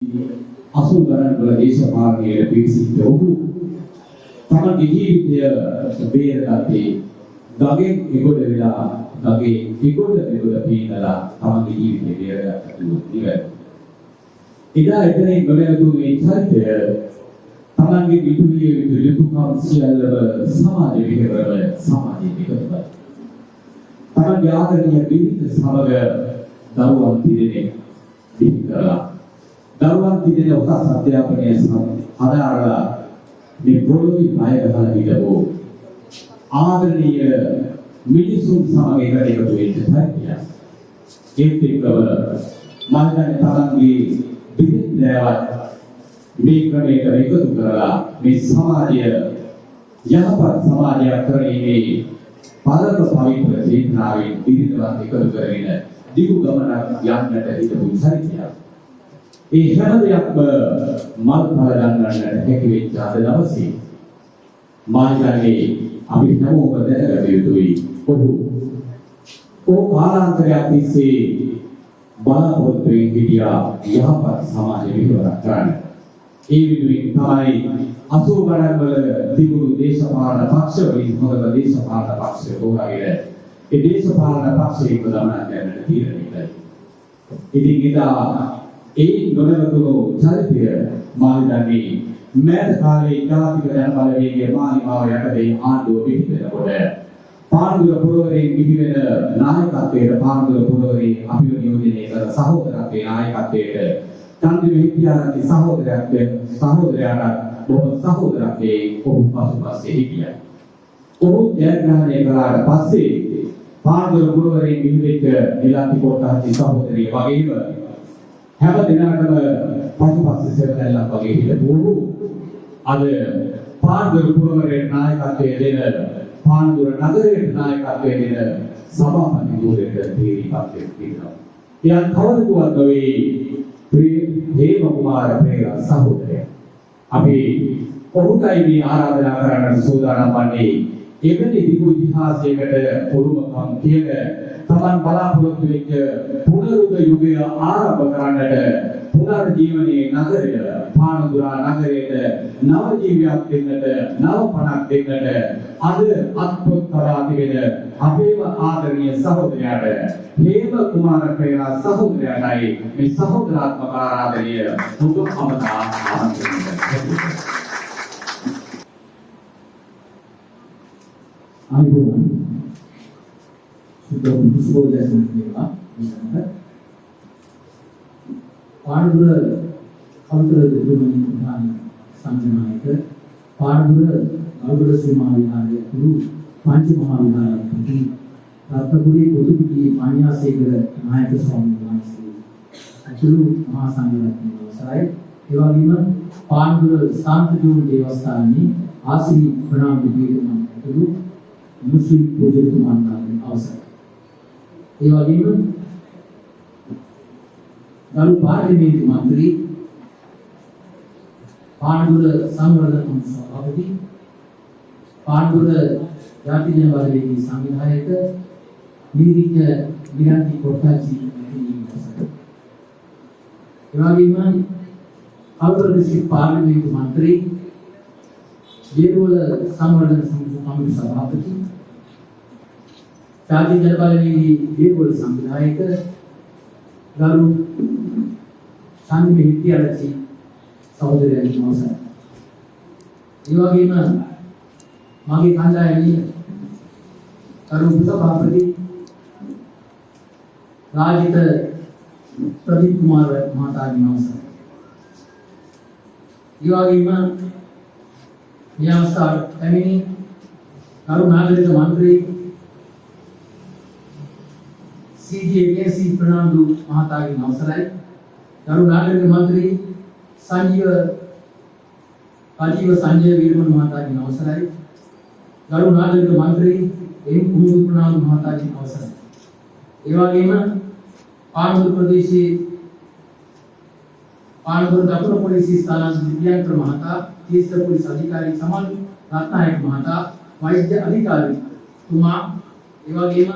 අසු ගණන් වල දේශපාලනයේ පිවිසිච්ච ඔහු තමන්ගේ ජීවිතය බේරගත්තේ ගගෙන් එගොඩ වෙලා ගගේ එගොඩ පීනලා තමන්ගේ ජීවිතය බේරගත්ත නිවැරදි. එදා එතනින් ගොඩනැගු මේ චරිතය තමන්ගේ විදුලිය යුතුයකම් සියල්ලම සමාජ විහෙරවල සමාජයේ එකතුයි. තමන්ගේ ආදරණීය බිරිඳ සමග දරුවන් පිරිනේ විතරලා දරුවන් පිළිදෙන උසස් අධ්‍යාපනය හදාරලා මේ පොළොවේ ණය ගහලා හිටපු ආදරණීය මිනිසුන් සමග එකතු වෙච්ච තත්ත්වය. ඒත් එක්කම මම හිතන්නේ තරංගේ බිරිඳවත් මේ ක්‍රමයක එකතු කරලා මේ සමාජය යහපත් සමාජයක් කරගීමේ පරම පවිත්‍ර චේතනාවෙන් බිරිඳවත් එකතු කරගෙන දිගු ගමනක් යන්නට හිතපු චරිතයක්. ඒ හැම දෙයක්ම මල් පල ගන්නට හැකි වෙච්ච අද දවසේ මා හිතන්නේ අපි හැමෝම දැනගත යුතුයි ඔහු කාලාන්තරයක් තිස්සේ බලාපොරොත්තු වෙන හිටියා යහපත් සමාජ විවරයක් කරන්න. ඒ විදිහින් තමයි 80 ගණන් වල තිබුණු දේශපාලන පක්ෂවලින් හොඳම දේශපාලන පක්ෂය හොයාගෙන ඒ දේශපාලන පක්ෂයේ ගමනක් යන්නට තීරණය කළා. ඉතින් එදා ඒ ගොඩනගුණු චරිතය මා හිතන්නේ මෑත කාලේ ජාතික ජන බලවේගයේ මාලිමාව යටතේ ආණ්ඩුව පිහිටනකොට පාන්දුර පුරවරේ පිහිටෙන නායකත්වයේ පාන්දුර පුරවරේ අපිව නියෝජනය කර සහෝදරත්වයේ නායකත්වයේ චන්දිම හිටියාගේ සහෝදරයාට බොහෝ සහෝදරත්වයේ ඔහු පසුපස්සේ හිටියා. ඔහු ජයග්‍රහණය කළාට පස්සේ පාන්දුර පුරවරේ පිහිටෙච්ච නිලන්ති කොට්ටාචි සහෝදරිය වගේම හැම දිනකටම පසුපස්සේ සෙවණැල්ලක් වගේ හිටපු අද පාන්දුර පුරවරේ නායකත්වයේ දෙන පාන්දුර නගරයේ නායකත්වයේ දෙන සභාපති ධූරයට තීරීපත් වෙනවා. එයන් කවුරුවත් නොවේ හේම කුමාර පෙරේරා සහෝදරයා. අපි ඔහුටයි මේ ආරාධනා කරන්න සූදානම් වන්නේ එවැනි දිගු ඉතිහාසයකට උරුමකම් කියන තමන් බලාපොරොත්තු වෙච්ච පුනරුද යුගය ආරම්භ කරන්නට පුනර්ජීවනයේ නගරය පානදුරා නගරයට නව ජීවියක් දෙන්නට නව පණක් දෙන්නට අද අත්පොත් කරා තිබෙන අපේම ආදරණීය සහෝදරයාට හේම කුමාර පෙරේරා සහෝදරයාටයි මේ සහෝදරාත්මක ආරාධනය මුදුන් අමතා අයිබෝන් සුදු සුබෝදයන් කියනවා ඊළඟට පාණ්ඩුර කවුරුද දෙවියන් ප්‍රධාන සංඝනායක පාණ්ඩුර ගෞරව සීමා විහාරයේ කුරු පංච මහා විහාරපති රත්නපුරී පොදුපිටියේ පාඤ්ඤාසේකර නායක ස්වාමීන් වහන්සේ අතුරු මහා සංඝරත්නය අවසරයි ඒ වගේම පාණ්ඩුර සාන්තිජෝන් දේවස්ථානයේ ආශ්‍රී ප්‍රණාම පිටුතුමන් අතුරු මුස්ලිම් පූජකතුමන්ගේ අවසරයි. ඒ වගේම ගරු පාර්ලිමේන්තු මන්ත්‍රී පාණ්ඩුර සංවර්ධන සභාපති පාණ්ඩුර ජාතික ජන බලවේගයේ සංවිධායක නීතිඥ නිලන්ති කොට්ටාචි මහත්මිය. ඒ වගේම කවුරුද දිස්ත්‍රික් පාර්ලිමේන්තු මන්ත්‍රී දේරුවල සංවර්ධන සමිති සභාපති ජාතික ජන බලවේගයේ දේරුවල සංවිධායක ගරු චන්දිම හිටියාලචි සහෝදරයන් අවසරයි. ඒ වගේම මගේ කණ්ඩායමේ ගරු උපසභාපති රාජිත ප්‍රදීප් කුමාර මහතාගේ අවසරයි. ඒ වගේම මේ අවස්ථාවට පැමිණි ගරු නාගරික මන්ත්‍රී CJKC ප්‍රනාන්දු මහතාගේ අවසරයි. ගරු නාගරික මන්ත්‍රී සජීව සංජය වීරමන් මහතාගේ අවසරයි. ගරු නාගරික මන්ත්‍රී එම් කුමුදු ප්‍රනාන්දු මහතාගේ අවසරයි. ඒ වගේම පානදුර ප්‍රදේශයේ පානදුර දකුණු පොලිසිය ස්ථානාධිපති දිව්‍යංකර මහතා තීස්ත පොලිස් අධිකාරී සමන් රත්නායක මහතා වෛද්‍ය අධිකාරී තුමා ඒ වගේම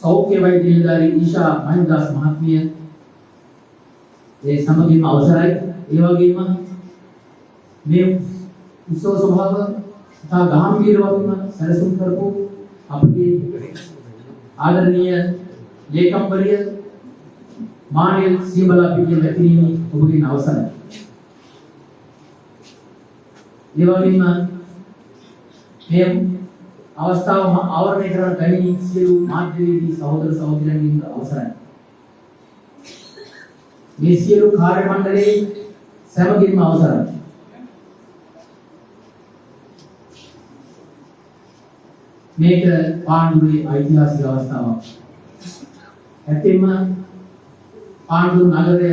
සෞඛ්‍ය වෛද්‍ය නිලධාරී ඊෂා මහින්දාස් මහත්මිය ඒ සමගින්ම අවසරයි ඒ වගේම මේ උත්සව සභාව තා ගාම්භීරවම සැලසුම් කරපු අපගේ ආදරණීය ලේකම්වරිය මානෙල් සීබලා පිටිය මැතිණියනි ඔබගේ අවසරයි. ඒ වගේම මේ අවස්ථාව ආවරණය කරන පැමිණි සියලු මාධ්‍යවේදී සහෝදර සහෝදරියන්ගෙන් අවසරයි. මේ සියලු කාර්ය මණ්ඩලයේ සැමගින්ම අවසරයි. මේක පාණ්ඩුවේ ඓතිහාසික අවස්ථාවක්. ඇත්තෙන්ම පාණ්ඩු නගරය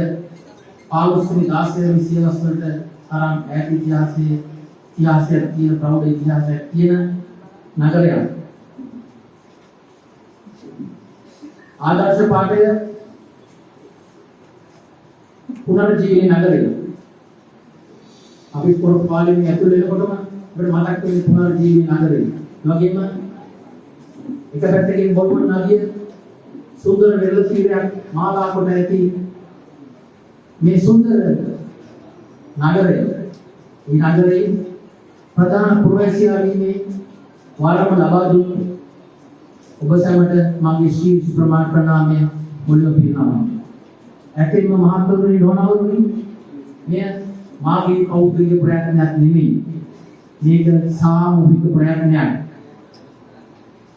15 වෙනි 16 වෙනි සියවස් වලට තරම් ඈත ඉතිහාසයක් තියෙන ප්‍රෞಢ ඉතිහාසයක් තියෙන නගරයක්. ආදර්ශ පාඨය පුනර්ජීවනයේ නගරය. අපි පොරොප් පාලනයේ ඇතුළේ වෙනකොටම අපිට මතක් වෙන්නේ පුනර්ජීවනයේ නගරය. ඒ වගේම එක පැත්තකින් බොරුවන් නදිය සුන්දර වෙරළ තීරයක් මාලා කොට ඇති මේ සුන්දර නගරය. මේ නගරයේ ප්‍රධාන පුරවැසියාගේ වාරම ලබා දුන්නු ඔබ සැමට මගේ ශීර්ෂ ප්‍රමාණ ප්‍රණාමය මුල්ව පිරිනමනවා. ඇතෙන්ම මහත්වරුනි නොනවරුනි මෙය මාගේ කෞතුක ප්‍රයත්නයක් නෙමෙයි. මේක සාමූහික ප්‍රයත්නයක්.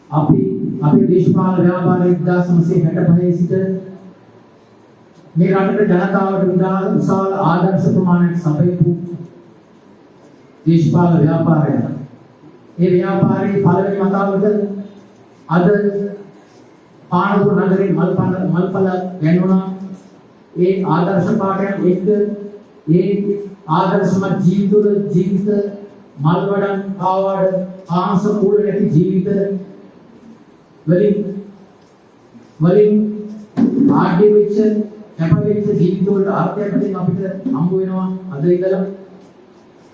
අපේ දේශපාලන ව්‍යාපාරයේ 1965 සිට මේ රටේ ජනතාවට විශාල ආදර්ශ ප්‍රමාණයක් සපයපු දේශපාලන ව්‍යාපාරය. ඒ ව්‍යාපාරයේ පළවෙනි වතාවට අද පානදුර නගරේ මල්පල ගැන්වුණා. ඒ ආදර්ශ පාඩයන් එක්ක ඒ ආදර්ශමත් ජීවිත මල් වඩන් පාවාඩ ආංශ කූල නැති ජීවිත වලින් ආඩ්‍ය වෙච්ච කැප වෙච්ච ජීවිත වලට අර්ථයක් දෙන්න අපිට හම්බ වෙනවා. අද ඉඳලා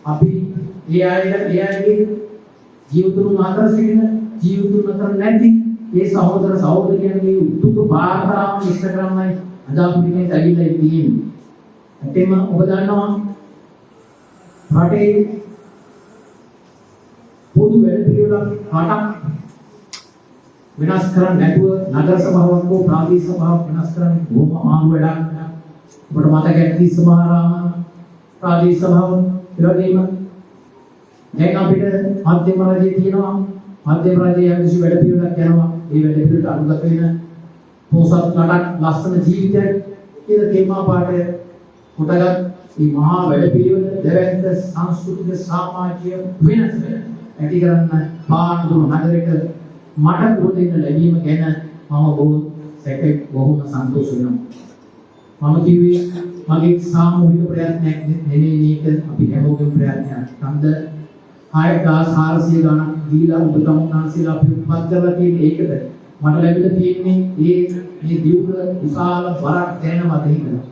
අපි ඒ අයගේ ජීවිතුන් ආදර්ශයෙන් ජීවිතුන් අතර නැති ඒ සහෝදර සහෝදරියන්ගේ උතුම් වාර්තාව ඉෂ්ට කරන්නයි අද අපි මේ ඇවිල්ලා තියෙන්නේ. ඇත්තෙම ඔබ දන්නවා රටේ පොදු වැඩ පිළිවෙලක් රටක් වෙනස් කරන්න නැතුව නගර සභාවක් හෝ ප්‍රාදේශීය සභාවක් වෙනස් කරන්න බොහොම අමාරු වැඩක්. ඔබට මතක ඇති සමහරම ප්‍රාදේශීය සභාව ඒ වගේම දැන් අපිට මධ්‍යම රජයේ තියෙනවා. මධ්‍යම රජයේ යම්කිසි වැඩ පිළිවෙලක් යනවා. ඒ වැඩ පිළිවෙලට අනුගත වෙන පොසත් රටක් ලස්සන ජීවිතයක් කියලා තේමා පාඩය කොටගත් මේ මහා වැඩ පිළිවෙල දෙවැන්ත සංස්කෘතික සමාජීය වෙනස ඇති කරන්න පානදුර නගරයට මට උදෙන්න ලැබීම ගැන මම බොහොම සන්තෝෂ වෙනවා. මම කිව්වේ මගේ සාමූහික ප්‍රයත්නයක් නෙවෙයි මේක අපි හැමෝගෙම ප්‍රයත්නයක්. ඡන්ද 6400 ගණන් දීලා උපතමුන්නාන්සේලා අපි උපත් කරලා තියෙන ඒකද මට ලැබිලා තියෙන්නේ මේ දියුණුව විශාල වරක් දැන මත හිතනවා.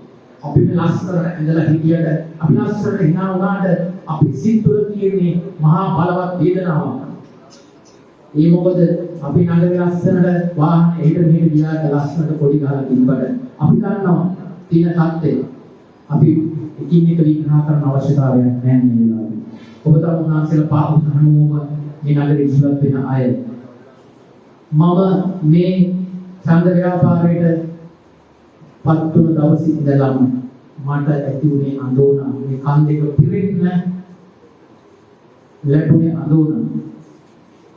අපි මේ ලස්සන ඇඳලා හිටියට අපි ලස්සනට hina වුණාට අපි සිත් තුළ තියෙන්නේ මහා බලවත් වේදනාවක්. ඒ මොකද අපි නගරේ ලස්සනට වාහන එහෙට මෙහෙට ගියාට ලස්සනට පොඩි ගහලා තිබ්බට අපි දන්නවා තියෙන තත්ත්වය. අපි එකින් එක විග්‍රහ කරන්න අවශ්‍යතාවයක් නැහැ මේ වෙලාවේ. ඔබ තමුන්නාන්සේලා පාපු කනුවම මේ නගරේ ජීවත් වෙන අය. මම මේ ඡන්ද ව්‍යාපාරයට පත් වුණ දවසේ ඉඳලම මට ඇති වුණේ අඳෝන මේ කන් දෙක පිරෙන්න ලැබුණේ අඳෝන.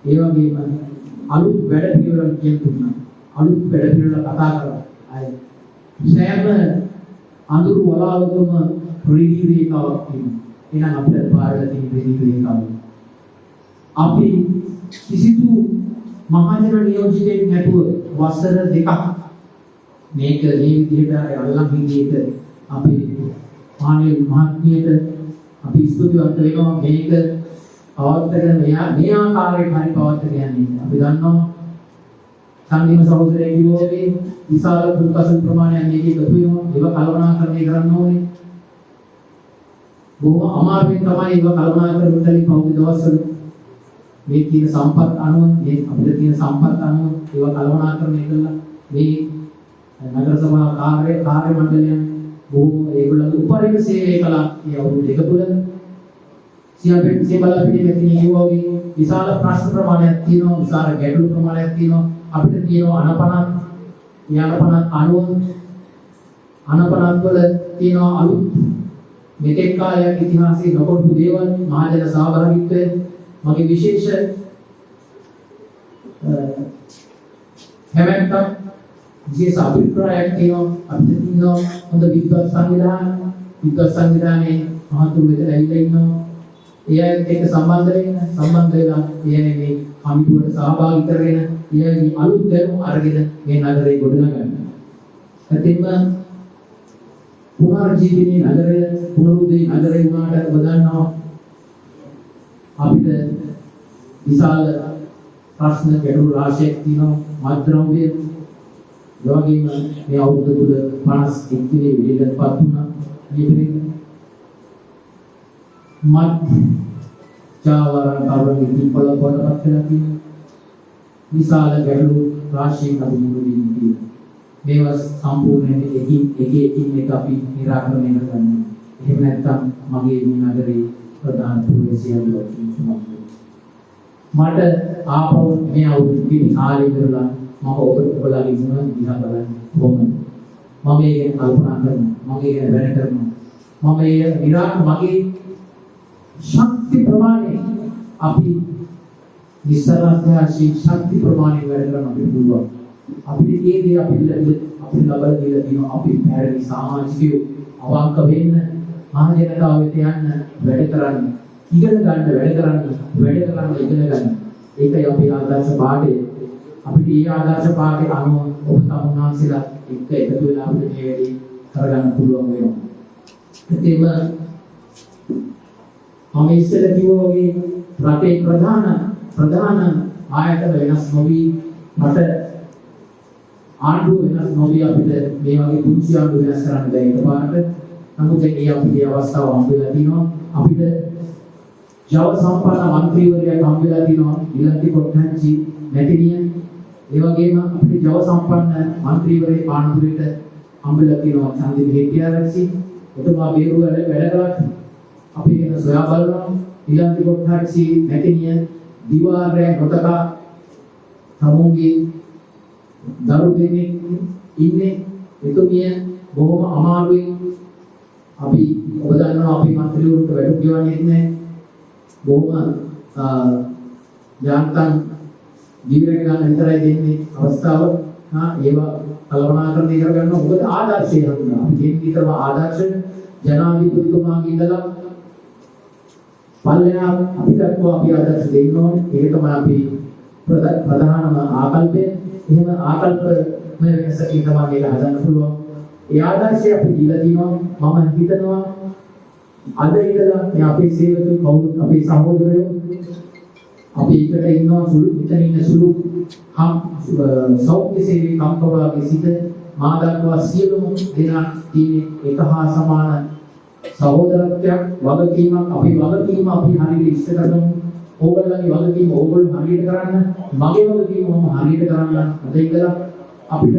ඒ වගේම අලුත් වැඩ පිළිවෙලක් කියතුනා. අලුත් වැඩ පිළිවෙල කතා කරලා අය සෑම අඳුරු වලාවකම රිදී රේඛාවක් තියෙනවා. එහෙනම් අපිට පාරට තියෙන රිදී රේඛාව. අපි කිසිදු මහජන නියෝජිතයෙක් නැතුව වසර දෙකක් මේක මේ විදිහට අල්ලන් හිටියේක අපි මානෙල් මහත්මියට අපි ස්තුතිවන්ත වෙනවා. මේක පවත්වාගෙන මේ ආකාරයට හරි පවත්වාගෙන යන්නේ. අපි දන්නවා සංගීත සහෝදරයෙක් කිව්වෝගේ විශාල පුස්තක ප්‍රමාණයක් මේකේ එකතු වෙනවා. ඒක කල්පනාකරණය කරන්න ඕනේ. බොහොම අමාරුවෙන් තමයි ඒක කල්පනා කරමින් පහුගිය දවස්වල මේ තියෙන සම්පත් අනුව මේ අපිට තියෙන සම්පත් අනුව ඒක කල්පනා කරමින් ඉඳලා මේ නගර සභා කාර්ය මණ්ඩලයන් බොහෝ ඒගොල්ලන්ගේ උපරිම සේවය කළා මේ අවුරුදු දෙක තුළ. සියබල පිළිවෙතින් යෝගී විශාල ප්‍රශ්න ප්‍රමාණයක් තියෙනවා, විශාල ගැටලු ප්‍රමාණයක් තියෙනවා. අපිට තියෙනවා අනපනත්, ඒ අනපනත් වල තියෙනවා අලුත් මෙතෙක් කාලයක් ඉතිහාසයේ නොකොටු දේවල්, මහජන සහභාගීත්වය මගේ විශේෂ හැමෙන්ට විශේෂ අභිප්‍රායක් තියෙනවා. අපිට තියෙනවා හොඳ විද්වත් සංවිධානයේ මහතුරු වෙත ඇවිල්ලා ඉන්නවා. එයාත් එක්ක සම්බන්ධ වෙලා එයා මේ කමිටුවට සහභාගී කරගෙන එයාගේ අලුත් දැනුම අරගෙන මේ නගරේ ගොඩනගන්න. ඇතින්ම පුනර්ජීවනයේ නගරය, පුනරුද්දේ නගරය වුණාට ඔබ දන්නවා අපිට විශාල ප්‍රශ්න ගැටලු රාශියක් තියෙනවා. මත්ද්‍රව්‍ය ඒ වගේම මේ අවුරුදු තුල 51 දිනේ විලඳපත් වුණා. මේ මත් ජාවරන් කරුණේ දීපල පොඩපත් වෙලා තියෙනවා. විශාල ගැටලු රාශියක් අපි මුලින්ම තියෙනවා. මේවා සම්පූර්ණයෙන් එකින් එක අපි निराකරණය කරගන්න. එහෙම නැත්නම් මගේ මේ නගරේ ප්‍රධාන පුරවැසියන්ගේ මට ආපහු මේ අවුරුද්දේ කාලේ ඉඳලා මම ඔබලාගේ මුණ දිහා බලන්න කොහොමද? මම ඒක කල්පනා කරනවා. මම ඒක වැඩ කරනවා. මම ඒ මගේ ශක්ති ප්‍රමාණය අපි විසරාත්‍යාශී ශක්ති ප්‍රමාණය වැඩ කරන්න අපිට පුළුවන්. අපිට ඒ දේ අපි ලබා දීලා තියෙනවා. අපි පැරණි සමාජිකයෝ අවංක වෙන්න, මහජනතාව වෙත යන්න, වැඩ කරන්න, ඉගෙන ගන්න, වැඩ කරන්න ඉගෙන ගන්න. ඒකයි අපේ ආදර්ශ පාඩය. අපිට මේ ආදර්ශ පාඩේ අනුව ඔබ තමුන්නාන්සලා එකතු වෙලා අපිට මේ වැඩේ කරගන්න පුළුවන් වෙනවා. ඒකම මම ඉස්සෙල්ලා කිව්වා වගේ රටේ ප්‍රධාන ආයතන වෙනස් නොවි, රට ආණ්ඩුව වෙනස් නොවි අපිට මේ වගේ පුංචි ආණ්ඩුව වෙනස් කරන්න බැහැ එකපාරට. නමුත් ඒ අපිට අවස්ථාව හම්බ වෙලා තිනවා. අපිට ජව සම්පන්න മന്ത്രിවරයෙක් හම්බ වෙලා තිනවා, ඉලක්ක කොට්ටන්චි නැතිනිය. ඒ වගේම අපිට ජව සම්පන්න മന്ത്രിවරයෙක් ආණ්ඩුවට හම්බ වෙලා තිනවා, චන්දිම හෙට්ටිආරච්චි. එතුමා බේරුව වැඩ කළා. අපි කියන සොයා බලනවා. ඉලක්ක කොට්ටන්චි නැතිනිය දිවාරය නොතකා තමුන්ගේ දරු දෙනෙක් ඉන්නේ. එතුමිය බොහොම අමාරුවෙන් අපි ඔබ දන්නවා අපි മന്ത്രിවරුන්ට වැඩ කියවන්නේ නැහැ. බොහොම යාන්තම් ජීවිතය ගන්න විතරයි දෙන්නේ අවස්ථාව. ඒවා කල්පනාකරණය කරගන්න මොකද ආදර්ශය හඳුනා. අපි දෙන්නේ විතරම ආදර්ශ ජනාධිපතිතුමාගේ ඉඳලා පල්ලෙහා අපි දක්වා අපි ආදර්ශ දෙන්න ඕනේ. ඒක තමයි අපි ප්‍රධානම ආකල්පය. එහෙම ආකල්පමය වෙනසකින් තමයි මේක හදන්න පුළුවන්. ඒ ආදර්ශය අපි දීලා තිනවා. මම හිතනවා අද ඉඳලා මේ අපේ සේවකයෝ කවුරුත් අපේ සහෝදරයෝ අපි එකට ඉන්නවා මෙතන ඉන්න සුළු සෞඛ්‍ය සේවී කම්කරුවාගේ සිට මා දක්වා සියලුම දෙනා තියෙන එක හා සමාන සහෝදරත්වයක්, වගකීමක්. අපි හරියට ඉෂ්ට කරගමු. ඕගොල්ලන්ගේ වගකීම ඕගොල්ලෝ හරියට කරන්න, මගේ වගකීම මම හරියට කරන්න. අද ඉඳලා අපිට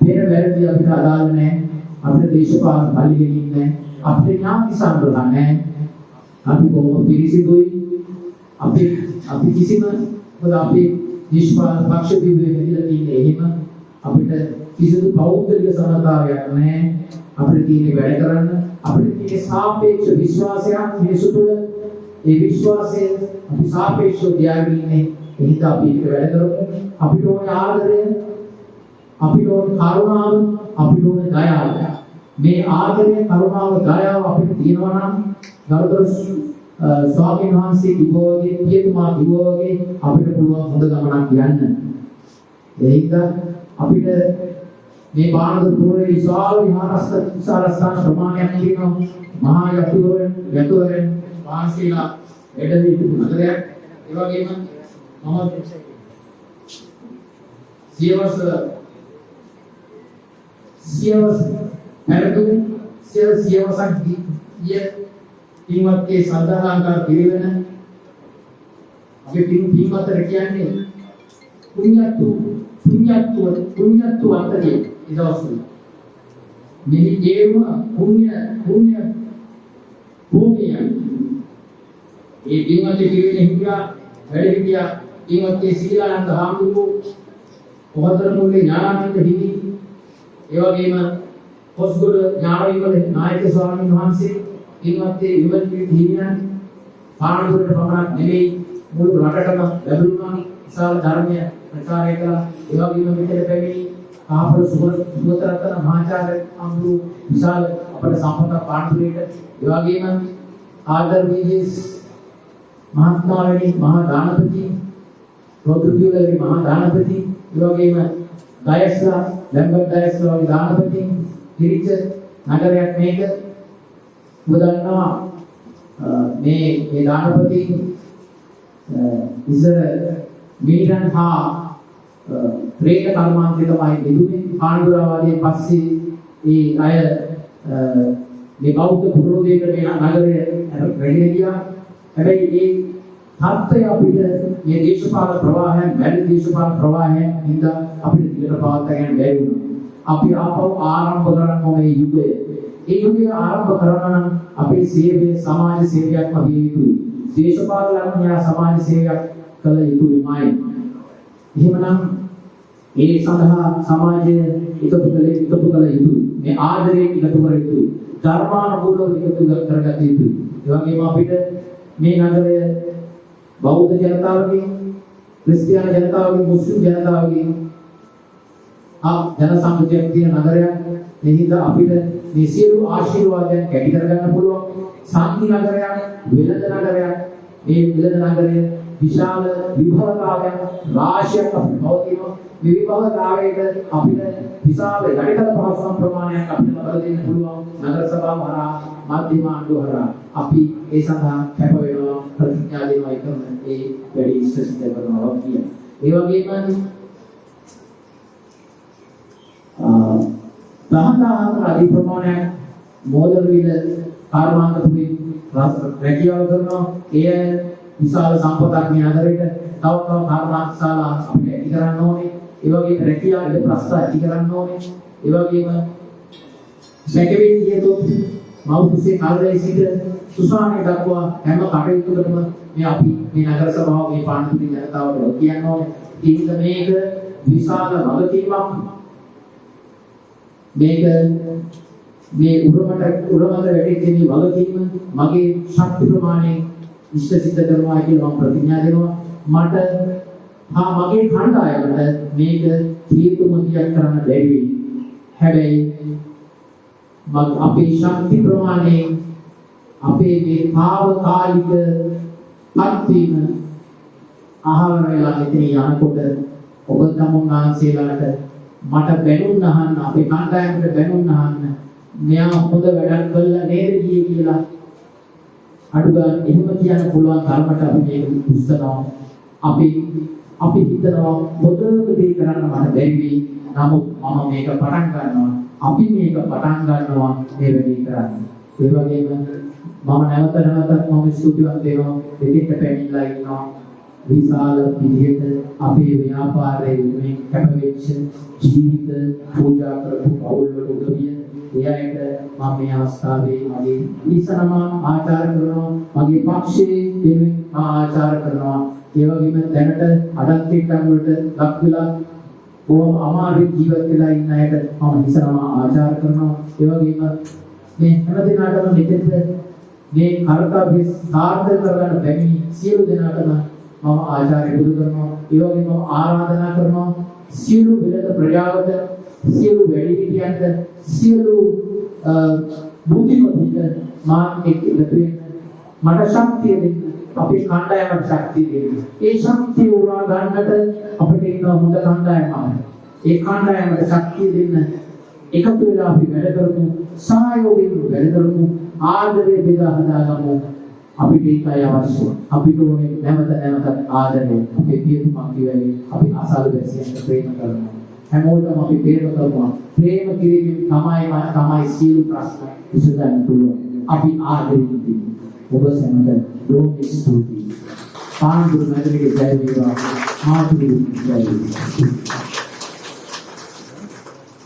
පෙර වැරදි අපිට අදාළ නැහැ. අපිට දේශපාලන පරිගණින් නැහැ. අපේ ඥාති සම්බන්ධ නැහැ. අපි කොහොම පිරිසිදුයි. අපි කිසිම මොකද අපේ දේශපාලන පක්ෂ දිවියේ හැදිලා තියෙන්නේ එහෙම. අපිට කිසිදු පෞද්ගලික සමතාවයක් නැහැ. අපිට තියෙන්නේ වැඩ කරන්න. අපිට තියෙන්නේ සාපේක්ෂ විශ්වාසයක් මිනිසු තුළ. ඒ විශ්වාසය අපි සාපේක්ෂව තියාගෙන ඉන්නේ. එහෙත් අපි ඒක වැඩ කරමු. අපිට ඕනේ ආදරය, අපිට ඕනේ කරුණාව, අපිට ඕනේ දයාව. මේ ආදරය, කරුණාව, දයාව අපිට තියෙනවා නම් ගරුතර ස්වාමීන් වහන්සේ කිව්වෝගේ, පියතුමා කිව්වෝගේ අපිට පුළුවන් හොඳ ගමනක් යන්න. ඒක අපිට මේ බාණ්ඩ පුරේ විශාල විහාරස්ථාන ප්‍රමාණයක් තියෙනවා. මහා යතුවරෙන් වහන්සේලා වැඩ සිටු නගරයක්. ඒ වගේම මම සියවස් පැරදුම් සියවසක් ගිය පින්වත්ගේ සද්ධාලංකාර පිරිවෙන අපි පින්වත්තට කියන්නේ පුණ්‍යත්තු අන්තයේ ඉදවස්වල මෙහි ජීවම පුණ්‍ය භූමිය. ඒ පින්වත් කිරිනේ හිටියා වැඩ හිටියා පින්වත් සීලානන්ද හාමුදුරුවෝ කොහොතර මුල්ලේ ඥානානන්ද හිමි ඒ වගේම කොස්ගොඩ ඥානවිමල නායක ස්වාමීන් වහන්සේ පින්වත් විමල්පී හිමියන් පානදුරට පමණක් නෙවෙයි මුළු රටටම ලැබුණා විශාල ධර්මය ප්‍රචාරය කළා. ඒ වගේම මෙතන පැමිණි ආපර සුගතරතන මහාචාර්ය අම්බු විශාල අපේ සම්පත පානදුරේට ඒ වගේම ආදර් වීජස් මහත්මයා වැනි මහා දානපති රොද්‍රිගෝලේ මහා දානපති ඒ වගේම ගයස්ලා ලැම්බර්ට් ගයස්ලා වගේ දානපති පිරිච්ච නගරයක් මේක ඔබ දන්නවා මේ දානපති ඉස්සර මිනිරන් හා ප්‍රේත කර්මාන්තය තමයි නිදුනේ පාණ්ඩුරාවාදයෙන් පස්සේ ඒ අය මේ බෞද්ධ පුරෝදයකට මේ නගරය රැගෙන ගියා. හැබැයි ඒ තත්ත්වය අපිට මේ දේශපාලන ප්‍රවාහයන් වැඩි දේශපාලන ප්‍රවාහයන් හින්දා අපිට දිගට පවත්වා ගන්න බැරි වුණා. අපි ආපහු ආරම්භ කරන්න ඕනේ යුගය. ඒ යුගය ආරම්භ කරනවා නම් අපේ සේවය සමාජ සේවයක්ම විය යුතුයි. දේශපාලනඥයා සමාජ සේවයක් කළ යුතුයිමයි. එහෙමනම් ඒ සඳහා සමාජය එකතු කළ යුතුයි. මේ ආදරය එකතු කර යුතුයි. ධර්මානුකූලව එකතු කරගත යුතුයි. ඒ වගේම අපිට මේ නගරය බෞද්ධ ජනතාවගේ, ක්‍රිස්තියානි ජනතාවගේ, මුස්ලිම් ජනතාවගේ ජන සම්මුතියක් තියෙන නගරයක්. ඒ හින්දා අපිට මේ සියලු ආශිර්වාදයන් කැටි කරගන්න පුළුවන්. සාන්ති නගරයක්, වෙළඳ නගරයක්. මේ වෙළඳ නගරය විශාල විභවතාවයන් රාශියක් අපිට පවතිනවා. මේ විභවතාවයට අපිට විශාල යටිතල පහසුකම් ප්‍රමාණයක් අපිට ලබා දෙන්න පුළුවන්. නගර සභාව හරහා, මධ්‍යම ආණ්ඩුව හරහා අපි ඒ සඳහා කැප වෙනවා, ප්‍රතිඥා දෙනවා එකම ඒ වැඩි ඉෂ්ට සිද්ධ කරනවා කියන. ඒ වගේම දහදාහකට අධික ප්‍රමාණයක් මෝදල් විල කර්මාන්තපුරේ රැකියාව කරනවා. එය විශාල සම්පතක් මේ නගරෙට. තව කර්මාන්තශාලා අපිට ඇති කරන්න ඕනේ. ඒ වගේම රැකියාව ඉඩ ප්‍රස්ථ ඇති කරන්න ඕනේ. ඒ වගේම සැකවින් කියතොත් මව්කුසේ කාලයේ සිට සුසානේ දක්වා හැම කටයුත්තකටම මේ අපි මේ නගර සභාව මේ පාණ්ඩුපුර ජනතාවට කියන්න ඕනේ. ඒක මේක විශාල වගකීමක්. මේක මේ උරමට වැටෙච්ච මේ වගකීම මගේ ශක්ති ප්‍රමාණය ඉෂ්ට සිද්ධ කරනවා කියලා මම ප්‍රතිඥා දෙනවා. මට මගේ කණ්ඩායමට මේක හේතුමතියක් කරන්න බැරි වෙයි. හැබැයි අපේ ශක්ති ප්‍රමාණය අපේ මේ තාවකාලික පත්වීම අහවර වෙලා මෙතන යනකොට ඔබ තමුන්වහන්සේලාට මට බැනුම් අහන්න, අපේ කණ්ඩායමට බැනුම් අහන්න, මෙයා හොඳ වැඩක් කළා නේද කියලා අඩු ගන්න එහෙම කියන්න පුළුවන් තරමට අපි මේක උස්සනවා. අපි හිතනවා පොදු දෙයක් කරන්න මට බැරි වෙයි. නමුත් මම මේක පටන් ගන්නවා. අපි මේක පටන් ගන්නවා මේ වැඩේ කරන්න. ඒ වගේම මම නැවතත් මම ස්තුතිවන්ත වෙනවා. දෙකෙත් පැමිණලා ඉන්නවා. විශාල විදිහට අපේ ව්‍යාපාරයේ මේ කැපවෙච්ච ජීවිත පූජා කරපු පවුල්වල උදවිය එයාට මම මේ අවස්ථාවේ මගේ ඉස්සනම ආචාර කරනවා. මගේ පක්ෂයේ දෙවියන් ආචාර කරනවා. ඒ වගේම දැනට අඩත්තිටන් වලට ලක් වෙලා කොහොම අමාරු ජීවත් වෙලා ඉන්න අයට මම ඉස්සනම ආචාර කරනවා. ඒ වගේම මේ හැම දිනකටම මෙතෙත් මේ කර්තව්‍ය සාර්ථක කරගන්න බැරි සියලු දෙනාටම මම ආචාර්ය බුදු කරනවා. ඒ වගේම ආරාධනා කරනවා සියලු වෙළඳ ප්‍රජාවට, සියලු වැඩිහිටියන්ට, සියලු බුද්ධිමතුන්ට මාත් එක්ක එකතු වෙන්න මට ශක්තිය දෙන්න. අපේ කණ්ඩායමට ශක්තිය දෙන්න. ඒ ශක්තිය උරා ගන්නට අපිට ඉන්න හොඳ කණ්ඩායමක්. ඒ කණ්ඩායමට ශක්තිය දෙන්න එකතු වෙලා අපි වැඩ කරමු. සහයෝගයෙන් වැඩ කරමු. ආදරය බෙදා හදාගමු. අපිට ඒකයි අවශ්‍ය. අපිට ඕනේ නැවත ආදරය. අපේ පියතුමා කියවනේ අපි අසල් වැසියන්ට ප්‍රේම කරනවා. හැමෝටම අපි ප්‍රේම කරනවා. ප්‍රේම කිරීමෙන් තමයි සියලු ප්‍රශ්න විසඳන්න පුළුවන්. අපි ආදරෙන් ඉන්නේ. ඔබ සැමට බොහොම ස්තුතියි. පාණ්ඩුර නගරයේ ජය වේවා. මාතුරු ජය වේවා.